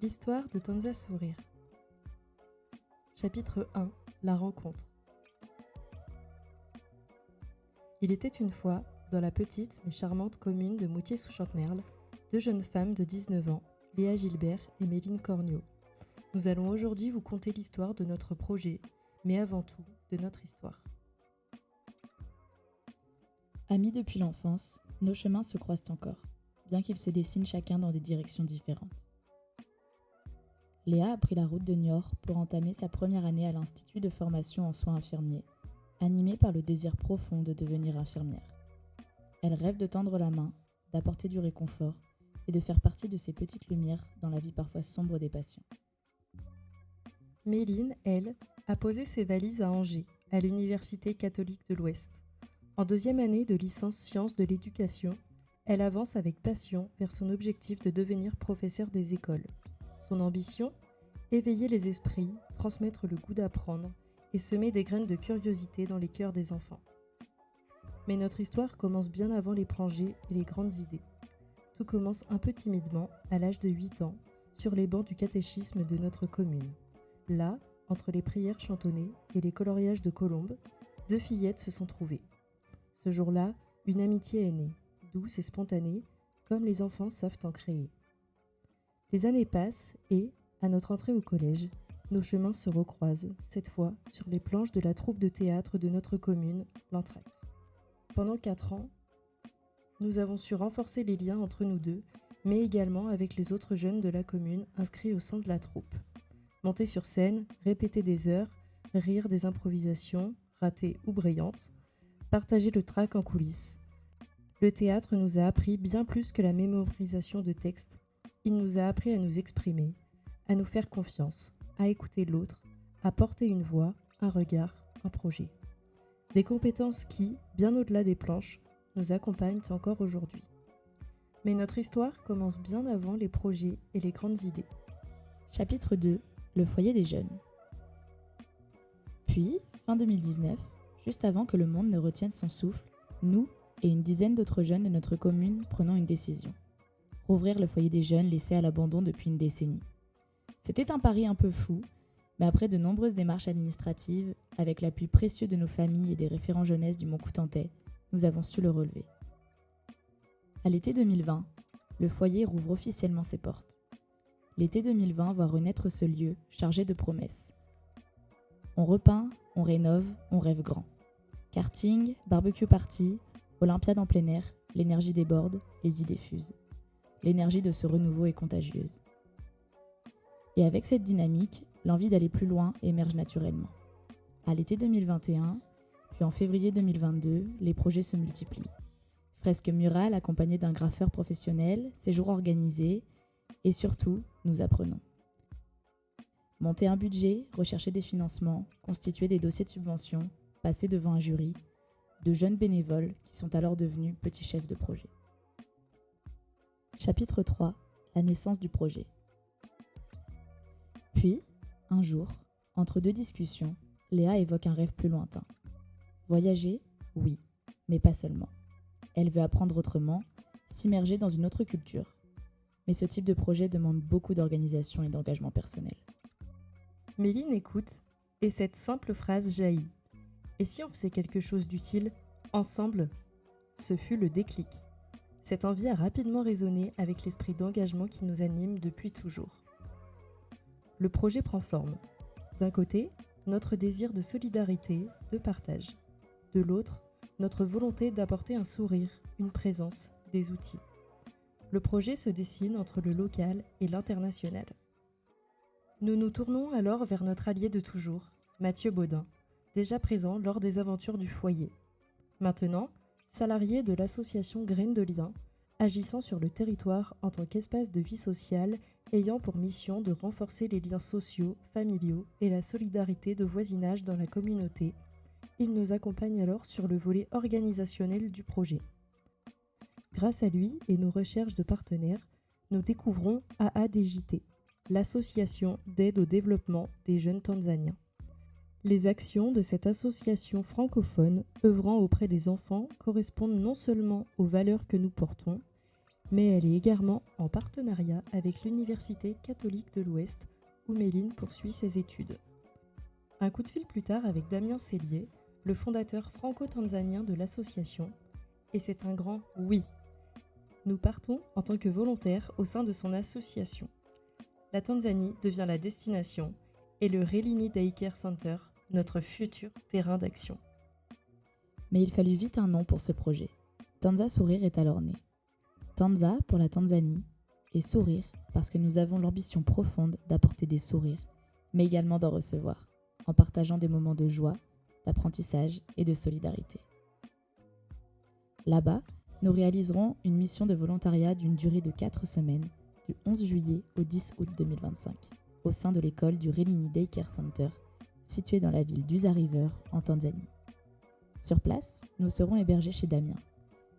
L'histoire de Tanza Sourire. Chapitre 1. La rencontre. Il était une fois, dans la petite mais charmante commune de Moutier-sous-Chantemerle, deux jeunes femmes de 19 ans, Léa Gilbert et Méline Corniot. Nous allons aujourd'hui vous conter l'histoire de notre projet, mais avant tout, de notre histoire. Amis depuis l'enfance, nos chemins se croisent encore, bien qu'ils se dessinent chacun dans des directions différentes. Léa a pris la route de Niort pour entamer sa première année à l'Institut de formation en soins infirmiers, animée par le désir profond de devenir infirmière. Elle rêve de tendre la main, d'apporter du réconfort et de faire partie de ces petites lumières dans la vie parfois sombre des patients. Méline, elle, a posé ses valises à Angers, à l'Université catholique de l'Ouest. En deuxième année de licence sciences de l'éducation, elle avance avec passion vers son objectif de devenir professeure des écoles. Son ambition ? Éveiller les esprits, transmettre le goût d'apprendre et semer des graines de curiosité dans les cœurs des enfants. Mais notre histoire commence bien avant les projets et les grandes idées. Tout commence un peu timidement, à l'âge de 8 ans, sur les bancs du catéchisme de notre commune. Là, entre les prières chantonnées et les coloriages de colombes, deux fillettes se sont trouvées. Ce jour-là, une amitié est née, douce et spontanée, comme les enfants savent en créer. Les années passent et, à notre entrée au collège, nos chemins se recroisent, cette fois sur les planches de la troupe de théâtre de notre commune, l'Entracte. Pendant 4 ans, nous avons su renforcer les liens entre nous deux, mais également avec les autres jeunes de la commune inscrits au sein de la troupe. Monter sur scène, répéter des heures, rire des improvisations, ratées ou brillantes, partager le trac en coulisses. Le théâtre nous a appris bien plus que la mémorisation de textes. Il nous a appris à nous exprimer, à nous faire confiance, à écouter l'autre, à porter une voix, un regard, un projet. Des compétences qui, bien au-delà des planches, nous accompagnent encore aujourd'hui. Mais notre histoire commence bien avant les projets et les grandes idées. Chapitre 2. Le foyer des jeunes. Puis, fin 2019, juste avant que le monde ne retienne son souffle, nous et une dizaine d'autres jeunes de notre commune prenons une décision. Rouvrir le foyer des jeunes laissé à l'abandon depuis une décennie. C'était un pari un peu fou, mais après de nombreuses démarches administratives, avec l'appui précieux de nos familles et des référents jeunesse du Mont-Coutantais, nous avons su le relever. À l'été 2020, le foyer rouvre officiellement ses portes. L'été 2020 voit renaître ce lieu chargé de promesses. On repeint, on rénove, on rêve grand. Karting, barbecue party, olympiade en plein air, l'énergie déborde, les idées fusent. L'énergie de ce renouveau est contagieuse. Et avec cette dynamique, l'envie d'aller plus loin émerge naturellement. À l'été 2021, puis en février 2022, les projets se multiplient. Fresques murales accompagnées d'un graffeur professionnel, séjours organisés, et surtout, nous apprenons. Monter un budget, rechercher des financements, constituer des dossiers de subvention, passer devant un jury, de jeunes bénévoles qui sont alors devenus petits chefs de projet. Chapitre 3. La naissance du projet. Puis, un jour, entre deux discussions, Léa évoque un rêve plus lointain. Voyager, oui, mais pas seulement. Elle veut apprendre autrement, s'immerger dans une autre culture. Mais ce type de projet demande beaucoup d'organisation et d'engagement personnel. Méline écoute, et cette simple phrase jaillit. Et si on faisait quelque chose d'utile, ensemble ? Ce fut le déclic. Cette envie a rapidement résonné avec l'esprit d'engagement qui nous anime depuis toujours. Le projet prend forme. D'un côté, notre désir de solidarité, de partage. De l'autre, notre volonté d'apporter un sourire, une présence, des outils. Le projet se dessine entre le local et l'international. Nous nous tournons alors vers notre allié de toujours, Mathieu Baudin, déjà présent lors des aventures du foyer. Maintenant, salarié de l'association Graines de Liens, agissant sur le territoire en tant qu'espace de vie sociale ayant pour mission de renforcer les liens sociaux, familiaux et la solidarité de voisinage dans la communauté, il nous accompagne alors sur le volet organisationnel du projet. Grâce à lui et nos recherches de partenaires, nous découvrons AADJT, l'association d'aide au développement des jeunes Tanzaniens. Les actions de cette association francophone œuvrant auprès des enfants correspondent non seulement aux valeurs que nous portons, mais elle est également en partenariat avec l'Université catholique de l'Ouest où Méline poursuit ses études. Un coup de fil plus tard avec Damien Sellier, le fondateur franco-tanzanien de l'association, et c'est un grand oui. Nous partons en tant que volontaires au sein de son association. La Tanzanie devient la destination et le Relini Daycare Center, notre futur terrain d'action. Mais il fallut vite un nom pour ce projet. Tanza Sourire est alors né. Tanza pour la Tanzanie et Sourire parce que nous avons l'ambition profonde d'apporter des sourires, mais également d'en recevoir, en partageant des moments de joie, d'apprentissage et de solidarité. Là-bas, nous réaliserons une mission de volontariat d'une durée de 4 semaines, du 11 juillet au 10 août 2025, au sein de l'école du Relini Daycare Center, située dans la ville d'Usa River, en Tanzanie. Sur place, nous serons hébergés chez Damien.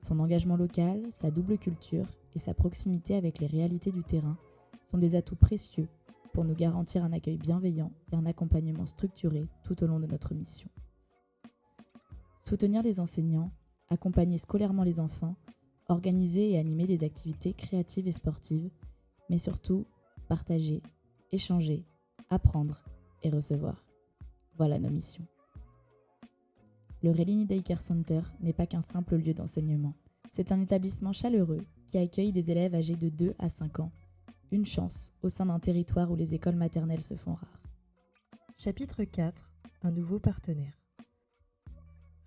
Son engagement local, sa double culture et sa proximité avec les réalités du terrain sont des atouts précieux pour nous garantir un accueil bienveillant et un accompagnement structuré tout au long de notre mission. Soutenir les enseignants, accompagner scolairement les enfants, organiser et animer des activités créatives et sportives, mais surtout partager, échanger, apprendre et recevoir. Voilà nos missions. Le Relini Daycare Center n'est pas qu'un simple lieu d'enseignement. C'est un établissement chaleureux qui accueille des élèves âgés de 2 à 5 ans. Une chance au sein d'un territoire où les écoles maternelles se font rares. Chapitre 4. Un nouveau partenaire.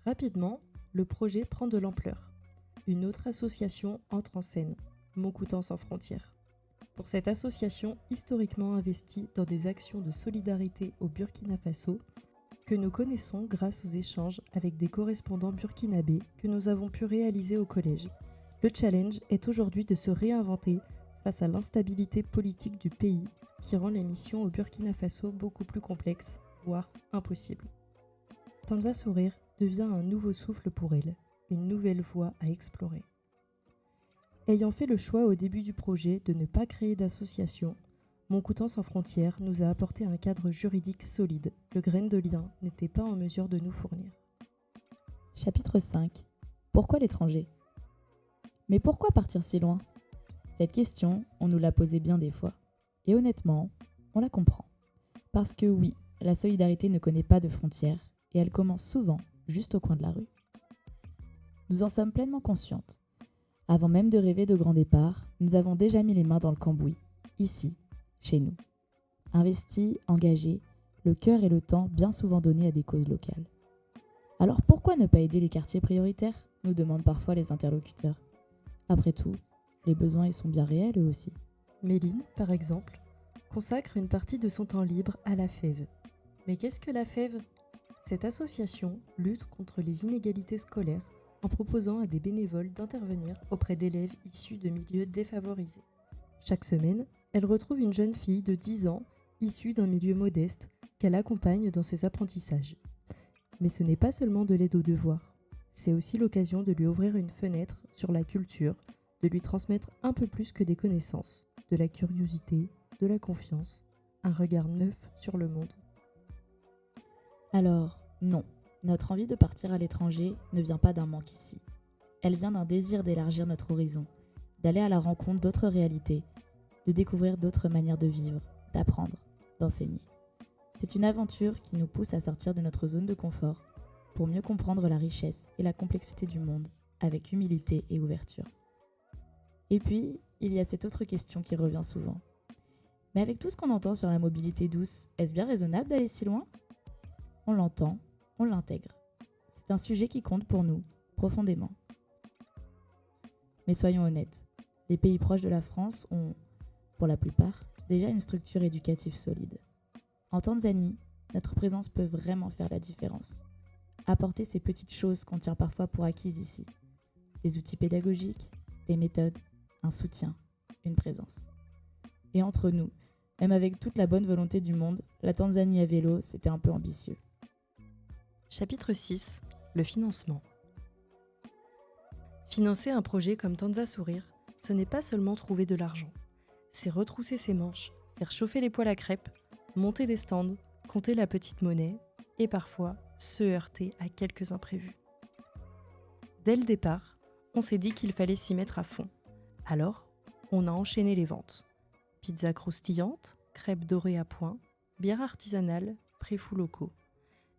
Rapidement, le projet prend de l'ampleur. Une autre association entre en scène, Montcoutan sans frontières. Pour cette association historiquement investie dans des actions de solidarité au Burkina Faso, que nous connaissons grâce aux échanges avec des correspondants burkinabés que nous avons pu réaliser au collège. Le challenge est aujourd'hui de se réinventer face à l'instabilité politique du pays qui rend les missions au Burkina Faso beaucoup plus complexes, voire impossibles. Tanza Sourire devient un nouveau souffle pour elle, une nouvelle voie à explorer. Ayant fait le choix au début du projet de ne pas créer d'association, Montcoutan sans frontières nous a apporté un cadre juridique solide que Graines de Liens n'était pas en mesure de nous fournir. Chapitre 5. Pourquoi l'étranger ? Mais pourquoi partir si loin ? Cette question, on nous l'a posée bien des fois. Et honnêtement, on la comprend. Parce que oui, la solidarité ne connaît pas de frontières et elle commence souvent juste au coin de la rue. Nous en sommes pleinement conscientes. Avant même de rêver de grands départs, nous avons déjà mis les mains dans le cambouis, ici, chez nous. Investis, engagés, le cœur et le temps bien souvent donnés à des causes locales. Alors pourquoi ne pas aider les quartiers prioritaires ? Nous demandent parfois les interlocuteurs. Après tout, les besoins y sont bien réels eux aussi. Méline, par exemple, consacre une partie de son temps libre à la FEV. Mais qu'est-ce que la FEV ? Cette association lutte contre les inégalités scolaires en proposant à des bénévoles d'intervenir auprès d'élèves issus de milieux défavorisés. Chaque semaine, elle retrouve une jeune fille de 10 ans issue d'un milieu modeste qu'elle accompagne dans ses apprentissages. Mais ce n'est pas seulement de l'aide aux devoirs, c'est aussi l'occasion de lui ouvrir une fenêtre sur la culture, de lui transmettre un peu plus que des connaissances, de la curiosité, de la confiance, un regard neuf sur le monde. Alors, non, notre envie de partir à l'étranger ne vient pas d'un manque ici. Elle vient d'un désir d'élargir notre horizon, d'aller à la rencontre d'autres réalités, de découvrir d'autres manières de vivre, d'apprendre, d'enseigner. C'est une aventure qui nous pousse à sortir de notre zone de confort pour mieux comprendre la richesse et la complexité du monde avec humilité et ouverture. Et puis, il y a cette autre question qui revient souvent. Mais avec tout ce qu'on entend sur la mobilité douce, est-ce bien raisonnable d'aller si loin ? On l'entend, on l'intègre. C'est un sujet qui compte pour nous, profondément. Mais soyons honnêtes, les pays proches de la France ont, pour la plupart, déjà une structure éducative solide. En Tanzanie, notre présence peut vraiment faire la différence. Apporter ces petites choses qu'on tient parfois pour acquises ici. Des outils pédagogiques, des méthodes, un soutien, une présence. Et entre nous, même avec toute la bonne volonté du monde, la Tanzanie à vélo, c'était un peu ambitieux. Chapitre 6. Le financement. Financer un projet comme Tanza Sourire, ce n'est pas seulement trouver de l'argent. C'est retrousser ses manches, faire chauffer les poêles à crêpes, monter des stands, compter la petite monnaie et parfois se heurter à quelques imprévus. Dès le départ, on s'est dit qu'il fallait s'y mettre à fond, Alors, on a enchaîné les ventes. Pizza croustillante, crêpes dorées à point, bière artisanale, préfous locaux.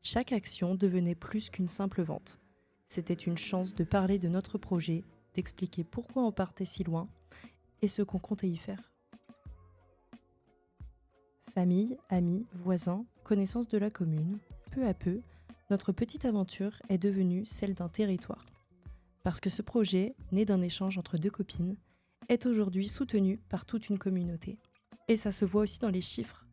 Chaque action devenait plus qu'une simple vente. C'était une chance de parler de notre projet, d'expliquer pourquoi on partait si loin et ce qu'on comptait y faire. Famille, amis, voisins, connaissances de la commune, peu à peu, notre petite aventure est devenue celle d'un territoire. Parce que ce projet, né d'un échange entre deux copines, est aujourd'hui soutenu par toute une communauté. Et ça se voit aussi dans les chiffres.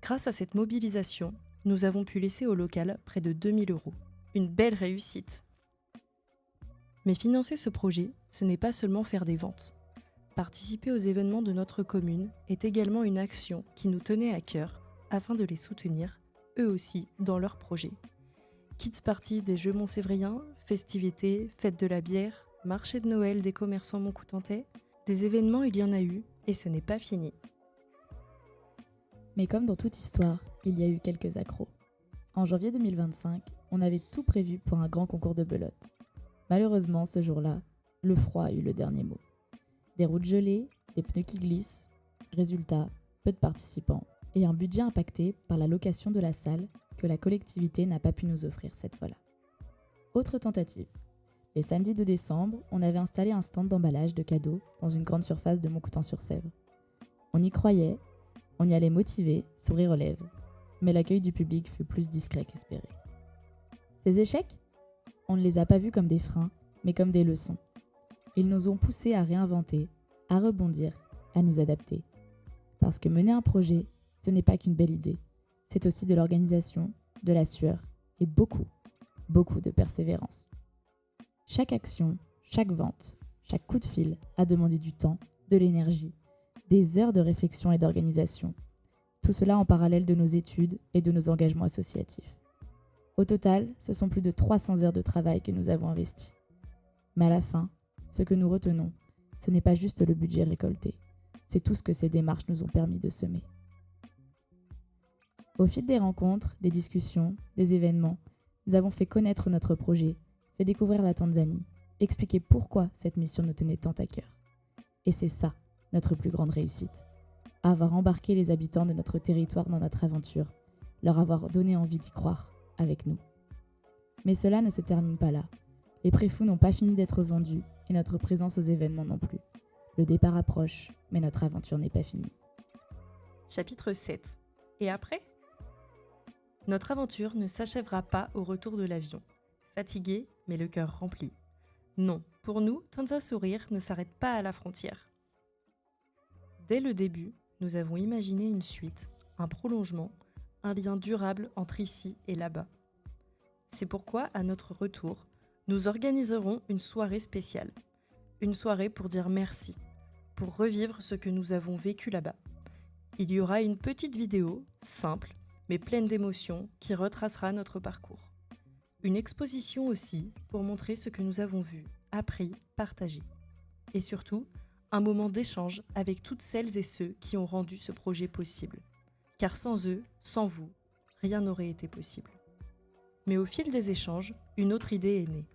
Grâce à cette mobilisation, nous avons pu laisser au local près de 2 000 €. Une belle réussite. Mais financer ce projet, ce n'est pas seulement faire des ventes. Participer aux événements de notre commune est également une action qui nous tenait à cœur afin de les soutenir, eux aussi, dans leurs projets. Kids party des Jeux Montsévriens, festivités, fête de la bière, marché de Noël des commerçants montcoutantais, des événements il y en a eu et ce n'est pas fini. Mais comme dans toute histoire, il y a eu quelques accros. En janvier 2025, on avait tout prévu pour un grand concours de belote. Malheureusement, ce jour-là, le froid a eu le dernier mot. Des routes gelées, des pneus qui glissent, résultat, peu de participants et un budget impacté par la location de la salle que la collectivité n'a pas pu nous offrir cette fois-là. Autre tentative. Les samedis de décembre, on avait installé un stand d'emballage de cadeaux dans une grande surface de Montcoutan-sur-Sèvre. On y croyait, on y allait motivé, sourire aux lèvres, mais l'accueil du public fut plus discret qu'espéré. Ces échecs, on ne les a pas vus comme des freins, mais comme des leçons. Ils nous ont poussés à réinventer, à rebondir, à nous adapter. Parce que mener un projet, ce n'est pas qu'une belle idée. C'est aussi de l'organisation, de la sueur et beaucoup de persévérance. Chaque action, chaque vente, chaque coup de fil a demandé du temps, de l'énergie, des heures de réflexion et d'organisation. Tout cela en parallèle de nos études et de nos engagements associatifs. Au total, ce sont plus de 300 heures de travail que nous avons investies. Mais à la fin, ce que nous retenons, ce n'est pas juste le budget récolté, c'est tout ce que ces démarches nous ont permis de semer. Au fil des rencontres, des discussions, des événements, nous avons fait connaître notre projet, fait découvrir la Tanzanie, expliqué pourquoi cette mission nous tenait tant à cœur. Et c'est ça, notre plus grande réussite. Avoir embarqué les habitants de notre territoire dans notre aventure, leur avoir donné envie d'y croire, avec nous. Mais cela ne se termine pas là. Les préfous n'ont pas fini d'être vendus et notre présence aux événements non plus. Le départ approche, mais notre aventure n'est pas finie. Chapitre 7. Et après ? Notre aventure ne s'achèvera pas au retour de l'avion. Fatigué, mais le cœur rempli. Non, pour nous, Tanza Sourire ne s'arrête pas à la frontière. Dès le début, nous avons imaginé une suite, un prolongement, un lien durable entre ici et là-bas. C'est pourquoi, à notre retour, nous organiserons une soirée spéciale. Une soirée pour dire merci, pour revivre ce que nous avons vécu là-bas. Il y aura une petite vidéo, simple, mais pleine d'émotions, qui retracera notre parcours. Une exposition aussi, pour montrer ce que nous avons vu, appris, partagé. Et surtout, un moment d'échange avec toutes celles et ceux qui ont rendu ce projet possible. Car sans eux, sans vous, rien n'aurait été possible. Mais au fil des échanges, une autre idée est née.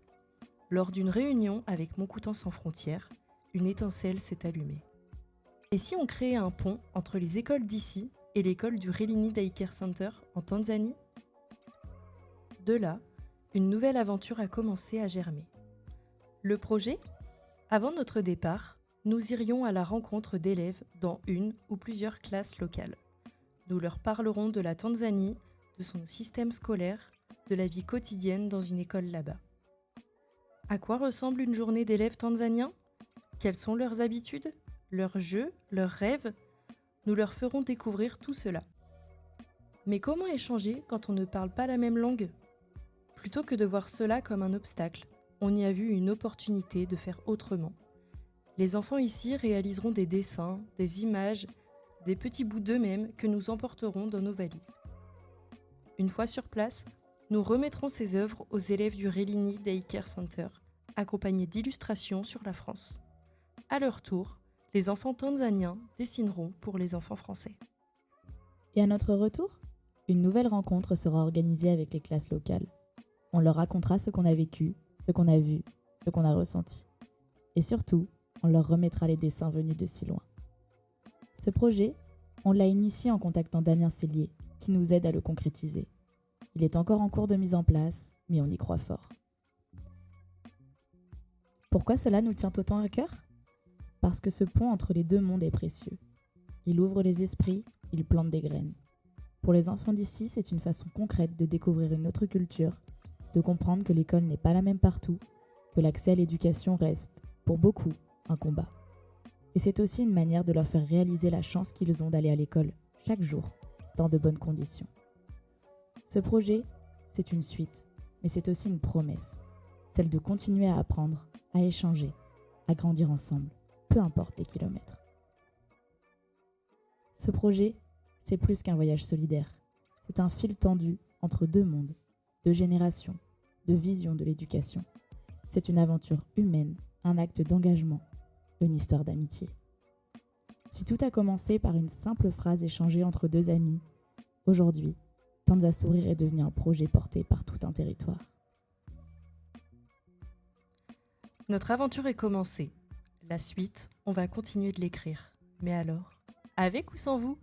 Lors d'une réunion avec Montcoutan sans frontières, une étincelle s'est allumée. Et si on créait un pont entre les écoles d'ici et l'école du Relini Daycare Center en Tanzanie ? De là, une nouvelle aventure a commencé à germer. Le projet ? Avant notre départ, nous irions à la rencontre d'élèves dans une ou plusieurs classes locales. Nous leur parlerons de la Tanzanie, de son système scolaire, de la vie quotidienne dans une école là-bas. À quoi ressemble une journée d'élèves tanzaniens ? Quelles sont leurs habitudes, leurs jeux, leurs rêves ? Nous leur ferons découvrir tout cela. Mais comment échanger quand on ne parle pas la même langue ? Plutôt que de voir cela comme un obstacle, on y a vu une opportunité de faire autrement. Les enfants ici réaliseront des dessins, des images, des petits bouts d'eux-mêmes que nous emporterons dans nos valises. Une fois sur place, nous remettrons ces œuvres aux élèves du Relini Daycare Center, accompagnés d'illustrations sur la France. À leur tour, les enfants tanzaniens dessineront pour les enfants français. Et à notre retour, une nouvelle rencontre sera organisée avec les classes locales. On leur racontera ce qu'on a vécu, ce qu'on a vu, ce qu'on a ressenti. Et surtout, on leur remettra les dessins venus de si loin. Ce projet, on l'a initié en contactant Damien Cellier, qui nous aide à le concrétiser. Il est encore en cours de mise en place, mais on y croit fort. Pourquoi cela nous tient autant à cœur ? Parce que ce pont entre les deux mondes est précieux. Il ouvre les esprits, il plante des graines. Pour les enfants d'ici, c'est une façon concrète de découvrir une autre culture, de comprendre que l'école n'est pas la même partout, que l'accès à l'éducation reste, pour beaucoup, un combat. Et c'est aussi une manière de leur faire réaliser la chance qu'ils ont d'aller à l'école, chaque jour, dans de bonnes conditions. Ce projet, c'est une suite, mais c'est aussi une promesse, celle de continuer à apprendre, à échanger, à grandir ensemble, peu importe les kilomètres. Ce projet, c'est plus qu'un voyage solidaire. C'est un fil tendu entre deux mondes, deux générations, deux visions de l'éducation. C'est une aventure humaine, un acte d'engagement, une histoire d'amitié. Si tout a commencé par une simple phrase échangée entre deux amis, aujourd'hui, Tanza Sourire est devenu un projet porté par tout un territoire. Notre aventure est commencée. La suite, on va continuer de l'écrire. Mais alors, avec ou sans vous ?